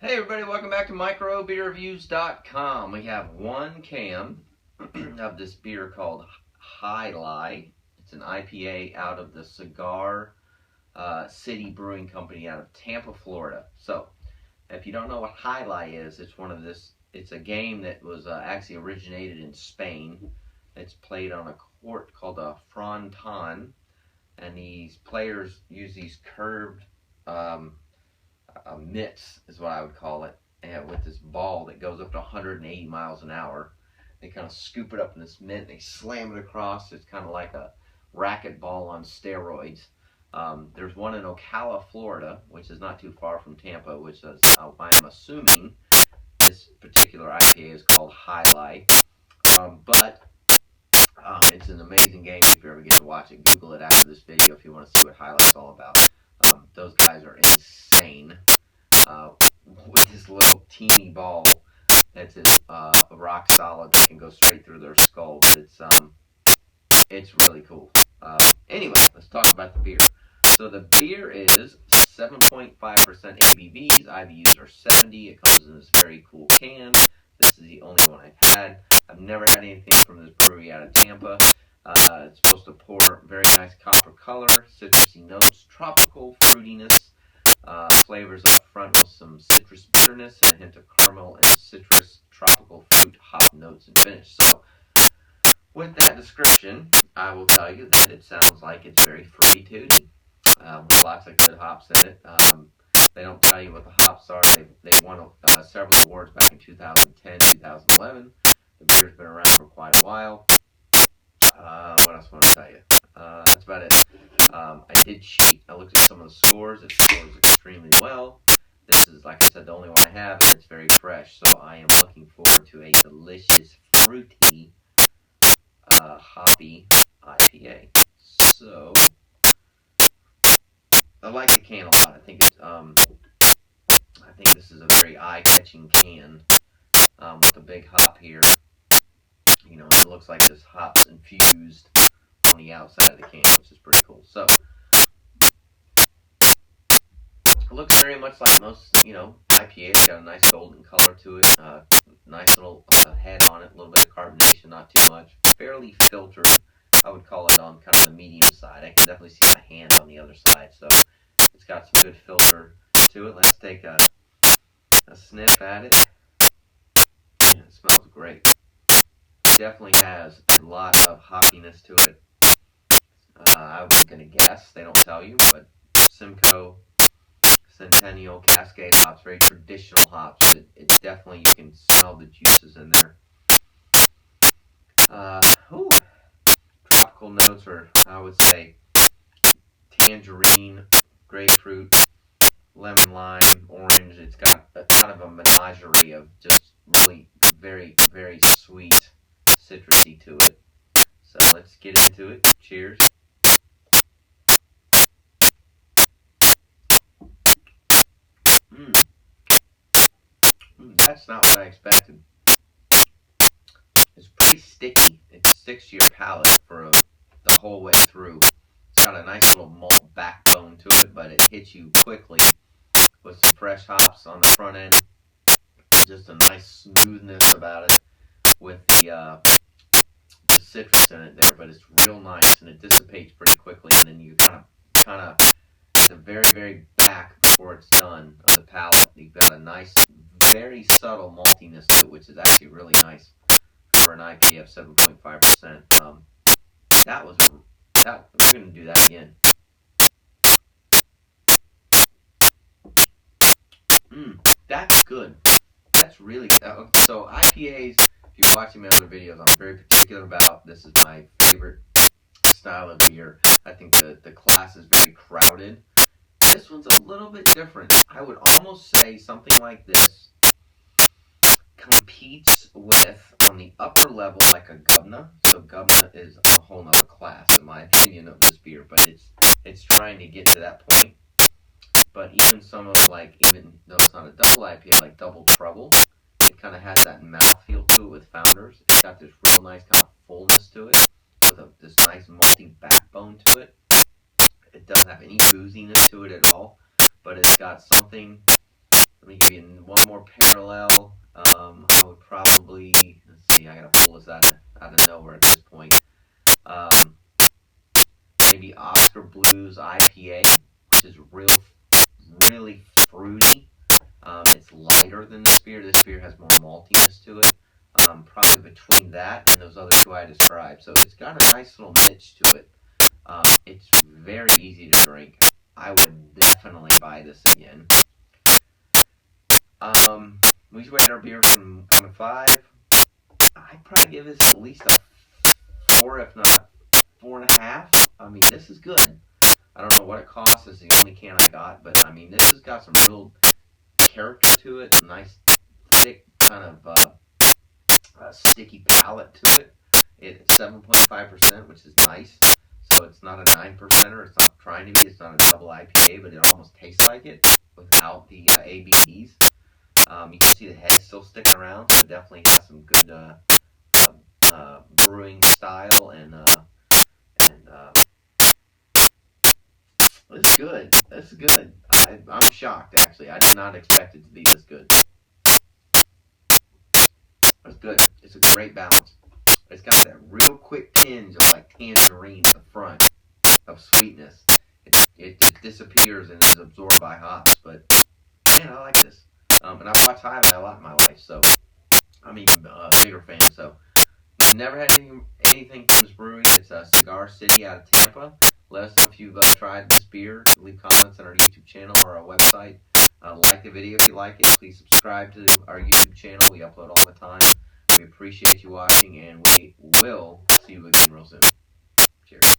Hey everybody, welcome back to microbeerreviews.com. We have one can of this beer called Jai Alai. It's an IPA out of the Cigar City Brewing Company out of Tampa, Florida. So, if you don't know what Jai Alai is, it's a game that was actually originated in Spain. It's played on a court called a fronton, and these players use these curved mitts is what I would call it, and with this ball that goes up to 180 miles an hour. They kind of scoop it up in this mitt and they slam it across. It's kind of like a racquetball on steroids. There's one in Ocala, Florida, which is not too far from Tampa, which is, I'm assuming this particular IPA is called Jai Alai. But it's an amazing game if you ever get to watch it. Google it after this video if you want to see what Jai Alai is all about. Those guys are insane. With this little teeny ball that's rock solid that can go straight through their skull. It's really cool. Anyway, let's talk about the beer. So the beer is 7.5% ABVs. IBUs are 70. It comes in this very cool can. This is the only one I've had. I've never had anything from this brewery out of Tampa. It's supposed to pour very nice copper color, citrusy notes, tropical fruitiness, flavors up front with some citrus bitterness and a hint of caramel and citrus, tropical fruit, hop notes and finish. So, with that description, I will tell you that it sounds like it's very fruity tooty, with lots of good hops in it. They don't tell you what the hops are. They won several awards back in 2010, 2011. The beer's been around for quite a while. What else want to tell you? That's about it. I did cheat. I looked at some of the scores. It scores extremely well. This is, like I said, the only one I have, and it's very fresh. So I am looking forward to a delicious, fruity, hoppy IPA. So I like the can a lot. I think this is a very eye-catching can with a big hop here. You know, it looks like this hop's infused on the outside of the can, which is pretty cool. So, it looks very much like most, IPAs. It's got a nice golden color to it. Nice little head on it. A little bit of carbonation, not too much. Fairly filtered. I would call it on kind of the medium side. I can definitely see my hand on the other side. So, it's got some good filter to it. Let's take a sniff at it. Yeah, it smells great. Definitely has a lot of hoppiness to it. I'm going to guess, they don't tell you, but Simcoe, Centennial, Cascade hops, very traditional hops. It definitely, you can smell the juices in there. Tropical notes are, I would say, tangerine, grapefruit, lemon, lime, orange. It's got a kind of a menagerie of just really very, very sweet, citrusy to it. So let's get into it. Cheers. That's not what I expected. It's pretty sticky. It sticks to your palate for the whole way through. It's got a nice little malt backbone to it, but it hits you quickly with some fresh hops on the front end. Just a nice smoothness about it with the citrus in it there, but it's real nice and it dissipates pretty quickly, and then you kind of at the very, very back before it's done of the palate, you've got a nice, very subtle maltiness to it, which is actually really nice for an IPA of 7.5%. We're going to do that again. That's good. That's really good. So IPAs, if you're watching my other videos, I'm very particular about. This is my favorite style of beer. I think the class is very crowded. This one's a little bit different. I would almost say something like this competes with, on the upper level, like a Gubna. So Gubna is a whole nother class, in my opinion, of this beer, but it's trying to get to that point. But even some of, even though it's not a double IPA, like Double Trouble, it kind of has that mouthfeel to it with Founders. It's got this real nice kind of fullness to it, with this nice malty backbone to it. It doesn't have any booziness to it at all, but it's got something Let me give you one more parallel. I would probably, let's see, I gotta pull this out of nowhere at this point. Um, Maybe Oscar Blues IPA, which is really fruity. It's lighter than this beer. This beer has more maltiness to it. Probably between that and those other two I described. So it's got a nice little niche to it. It's very easy to drink. I would definitely buy this again. We rate our beer from 1 to 5. I'd probably give this at least a 4, if not 4.5. I mean, this is good. I don't know what it costs. It's the only can I got, but I mean, this has got some real character to it. Nice, thick, kind of sticky palate to it. It's 7.5%, which is nice. So it's not a 9%er. It's not trying to be. It's not a double IPA, but it almost tastes like it without the ABVs. You can see the head still sticking around, so it definitely has some good brewing style and it's good. It's good. I'm shocked, actually. I did not expect it to be this good. It's good. It's a great balance. It's got that real quick tinge of like tangerine at the front of sweetness. It just disappears and is absorbed by hops. But man, I like this. And I've watched Highlight a lot in my life, so I'm even a bigger fan. So never had anything from this brewery. It's Cigar City out of Tampa. Let us know if you've tried this beer. Leave comments on our YouTube channel or our website. Like the video if you like it. Please subscribe to our YouTube channel. We upload all the time. We appreciate you watching, and we will see you again real soon. Cheers.